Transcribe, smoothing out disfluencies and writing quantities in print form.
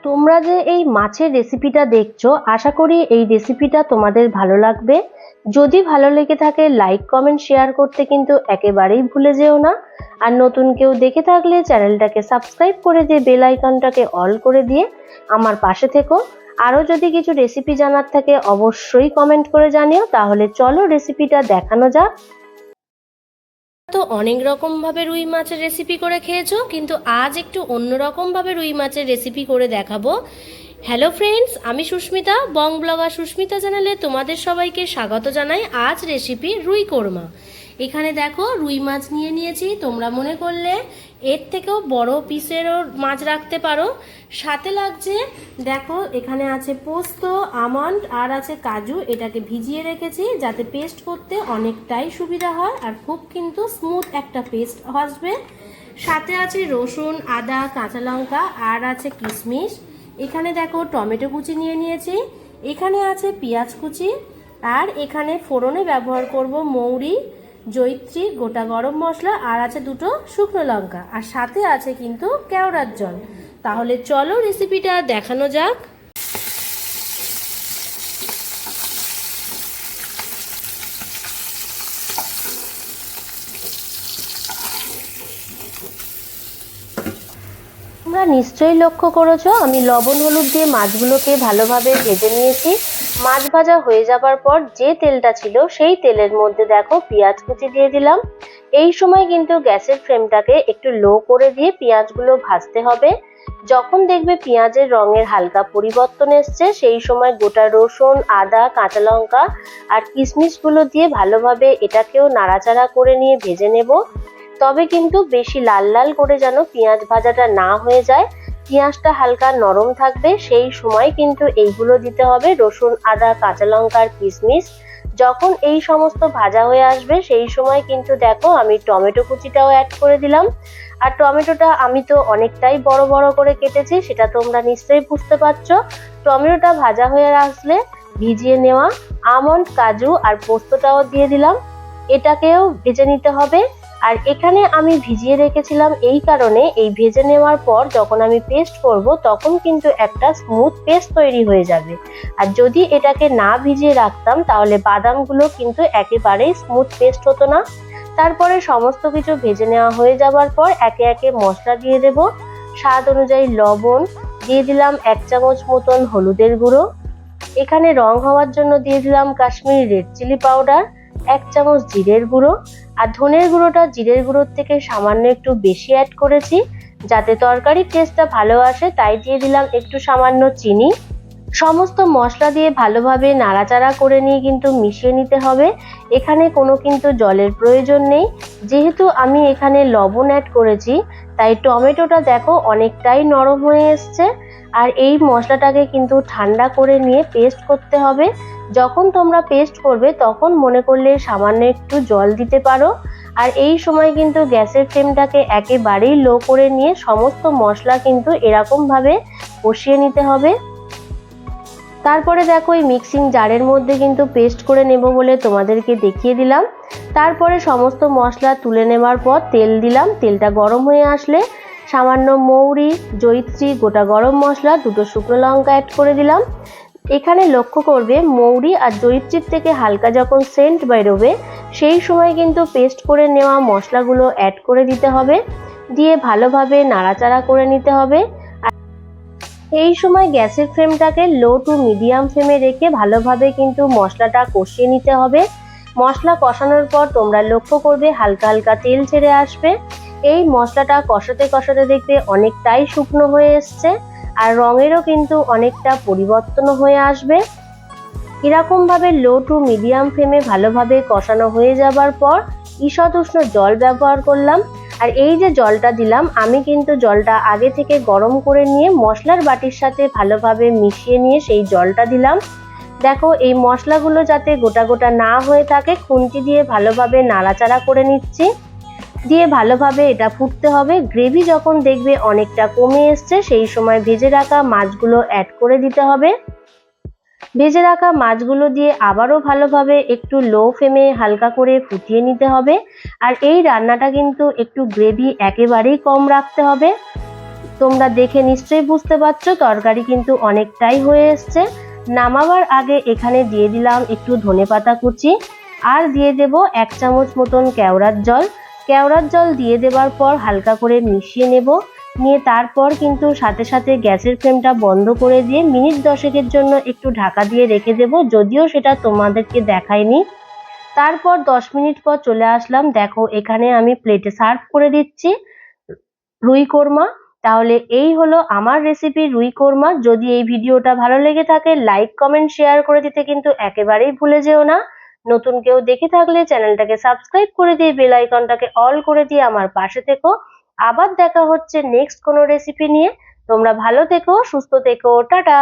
তোমরা যে এই মাছের রেসিপিটা দেখছো, আশা করি এই রেসিপিটা তোমাদের ভালো লাগবে। যদি ভালো লেগে থাকে লাইক কমেন্ট শেয়ার করতে কিন্তু একেবারেই ভুলে যেও না। আর নতুন কেউ দেখে থাকলে চ্যানেলটাকে সাবস্ক্রাইব করে দিয়ে বেল আইকনটাকে অল করে দিয়ে আমার পাশে থেকো। আরও যদি কিছু রেসিপি জানার থাকে অবশ্যই কমেন্ট করে জানিও। তাহলে চলো রেসিপিটা দেখানো যাক। তো অনেক রকম ভাবে রুই মাছের রেসিপি করে খেয়েছো, কিন্তু আজ একটু অন্যরকম ভাবে রুই মাছের রেসিপি করে দেখাবো। হ্যালো ফ্রেন্ডস, আমি সুস্মিতা, বং ব্লগার সুস্মিতা চ্যানেলে তোমাদের সবাইকে স্বাগত জানাই। আজ রেসিপি রুই কোরমা। এখানে দেখো রুই মাছ নিয়ে নিয়েছি। তোমরা মনে করলে এর থেকেও বড় পিসেরও মাছ রাখতে পারো। সাথে লাগছে দেখো, এখানে আছে পোস্ত, আমন্ড আর আছে কাজু। এটাকে ভিজিয়ে রেখেছি যাতে পেস্ট করতে অনেকটাই সুবিধা হয় আর খুব কিন্তু স্মুথ একটা পেস্ট আসবে। সাথে আছে রসুন, আদা, কাঁচা লঙ্কা আর আছে কিশমিশ। এখানে দেখো টমেটো কুচি নিয়ে নিয়েছি। এখানে আছে পেঁয়াজ কুচি আর এখানে ফোড়নে ব্যবহার করব মৌরি, জয়িত্রী, গোটা গরম মশলা আর আছে দুটো শুকনো লঙ্কা আর সাথে আছে কিন্তু কেওড়ার জল। তাহলে চলো রেসিপিটা দেখানো যাক। তোমরা নিশ্চয়ই লক্ষ্য করেছো আমি লবণ হলুদ দিয়ে মাছগুলোকে ভালোভাবে ভেজে নিয়েছি। মাছ ভাজা হয়ে যাবার পর যে তেলটা ছিল সেই তেলের মধ্যে দেখো পেঁয়াজ কুচি দিয়ে দিলাম। এই সময় কিন্তু গ্যাসের ফ্লেমটাকে একটু লো করে দিয়ে পেঁয়াজগুলো ভাজতে হবে। যখন দেখবে পেঁয়াজের রঙের হালকা পরিবর্তন এসছে সেই সময় গোটা রসুন, আদা, কাঁচা লঙ্কা আর কিশমিশগুলো দিয়ে ভালোভাবে এটাকেও নাড়াচাড়া করে নিয়ে ভেজে নেব। তবে কিন্তু বেশি লাল লাল করে যেন পেঁয়াজ ভাজাটা না হয়ে যায়, পেঁয়াজটা হালকা নরম থাকবে সেই সময় কিন্তু এইগুলো দিতে হবে, রসুন, আদা, কাঁচা লঙ্কা আর কিশমিশ। যখন এই সমস্ত ভাজা হয়ে আসবে সেই সময় কিন্তু দেখো আমি টমেটো কুচিটাও অ্যাড করে দিলাম। আর টমেটোটা আমি তো অনেকটাই বড় বড় করে কেটেছি, সেটা তোমরা নিশ্চয়ই বুঝতে পারছো। টমেটোটা ভাজা হয়ে আসলে ভিজিয়ে নেওয়া আমন্ড, কাজু আর পোস্তটাও দিয়ে দিলাম। এটাকেও ভেজে নিতে হবে। আর এখানে আমি ভিজিয়ে রেখেছিলাম এই কারণে, এই ভেজে নেওয়ার পর যখন আমি পেস্ট করব তখন কিন্তু একটা স্মুথ পেস্ট তৈরি হয়ে যাবে। আর যদি এটাকে না ভিজিয়ে রাখতাম তাহলে বাদামগুলো কিন্তু একেবারেই স্মুথ পেস্ট হতো না। তারপরে সমস্ত কিছু ভেজে নেওয়া হয়ে যাবার পর একে একে মশলা দিয়ে দেব। স্বাদ অনুযায়ী লবণ দিয়ে দিলাম, 1 চামচ মতন হলুদের গুঁড়ো, এখানে রং হওয়ার জন্য দিয়ে দিলাম কাশ্মীরি রেড চিলি পাউডার, 1 চামচ জিরের গুঁড়ো আর ধনের গুঁড়োটা জিরের গুঁড়োর থেকে সামান্য একটু বেশি অ্যাড করেছি যাতে তরকারির টেস্টটা ভালো আসে, তাই দিয়ে দিলাম একটু সামান্য চিনি। সমস্ত মশলা দিয়ে ভালোভাবে নাড়াচাড়া করে নিয়ে কিন্তু মিশিয়ে নিতে হবে। এখানে কোনো কিন্তু জলের প্রয়োজন নেই, যেহেতু আমি এখানে লবণ অ্যাড করেছি তাই টমেটোটা দেখো অনেকটাই নরম হয়ে এসছে। আর এই মশলাটাকে কিন্তু ঠান্ডা করে নিয়ে পেস্ট করতে হবে। যখন তোমরা পেস্ট করবে তখন মনে করলে সামান্য একটু জল দিতে পারো। আর এই সময় কিন্তু গ্যাসের ফ্লেমটাকে একেবারেই লো করে নিয়ে সমস্ত মশলা কিন্তু এরকম ভাবে কষিয়ে নিতে হবে। তারপরে দেখো এই মিক্সিং জারের মধ্যে কিন্তু পেস্ট করে নেব বলে তোমাদেরকে দেখিয়ে দিলাম। তারপরে সমস্ত মশলা তুলে নেওয়ার পর তেল দিলাম। তেলটা গরম হয়ে আসলে সামান্য মৌরি, জয়িত্রী, গোটা গরম মশলা, দুটো শুকনো লঙ্কা অ্যাড করে দিলাম। এখানে লক্ষ্য করবে মৌরি আর জয়িত্রীর থেকে হালকা যখন সেন্ট বেরোবে সেই সময় কিন্তু পেস্ট করে নেওয়া মশলাগুলো অ্যাড করে দিতে হবে, দিয়ে ভালোভাবে নাড়াচাড়া করে নিতে হবে। এই সময় গ্যাসের ফ্লেমটাকে লো টু মিডিয়াম ফ্লেমে রেখে ভালোভাবে কিন্তু মশলাটা কষিয়ে নিতে হবে। মশলা কষানোর পর তোমরা লক্ষ্য করবে হালকা হালকা তেল ছেড়ে আসবে। এই মশলাটা কষাতে কষাতে দেখবে অনেকটাই শুকনো হয়ে এসছে আর রঙেরও কিন্তু অনেকটা পরিবর্তন হয়ে আসবে। এরকম ভাবে লো টু মিডিয়াম ফ্লেমে ভালোভাবে কষানো হয়ে যাবার পর ঈষৎ উষ্ণ জল ব্যবহার করলাম। আর এই যে জলটা দিলাম আমি কিন্তু জলটা আগে থেকে গরম করে নিয়ে মশলার বাটির সাথে ভালোভাবে মিশিয়ে নিয়ে সেই জলটা দিলাম। দেখো এই মশলাগুলো যাতে গোটা গোটা না হয়ে থাকে খুন্তি দিয়ে ভালোভাবে নাড়াচাড়া করে নিচ্ছি, দিয়ে ভালোভাবে এটা ফুটতে হবে। গ্রেভি যখন দেখবে অনেকটা কমে এসছে সেই সময় ভেজে রাখা মাছগুলো অ্যাড করে দিতে হবে। ভেজে রাখা মাছগুলো দিয়ে আবারও ভালোভাবে একটু লো ফ্লেমে হালকা করে ফুটিয়ে নিতে হবে। আর এই রান্নাটা কিন্তু একটু গ্রেভি একেবারেই কম রাখতে হবে। তোমরা দেখে নিশ্চয়ই বুঝতে পারছো তরকারি কিন্তু অনেকটাই হয়ে এসছে। নামাবার আগে এখানে দিয়ে দিলাম একটু ধনেপাতা কুচি আর দিয়ে দেব 1 চামচ মতন কেওড়ার জল। কেওড়ার জল দিয়ে দেওয়ার পর হালকা করে মিশিয়ে নেব। নিয়ে তারপর কিন্তু সাথে সাথে গ্যাসের ফ্লেমটা বন্ধ করে দিয়ে মিনিট 10 জন্য একটু ঢাকা দিয়ে রেখে দেব, যদিও সেটা তোমাদেরকে দেখাইনি। তারপর 10 মিনিট পর চলে আসলাম। দেখো এখানে আমি প্লেটে সার্ভ করে দিচ্ছি রুই কোরমা। তাহলে এই হলো আমার রেসিপি রুই কোরমা। যদি এই ভিডিওটা ভালো লেগে থাকে লাইক কমেন্ট শেয়ার করে দিতে কিন্তু একেবারেই ভুলে যেও না। নতুন কেউ দেখে থাকলে চ্যানেলটাকে সাবস্ক্রাইব করে দিয়ে বেল আইকনটাকে অল করে দিয়ে আমার পাশে থেকো। আবার দেখা হচ্ছে নেক্সট কোনো রেসিপি নিয়ে। তোমরা ভালো থেকো, সুস্থ থেকো, টাটা।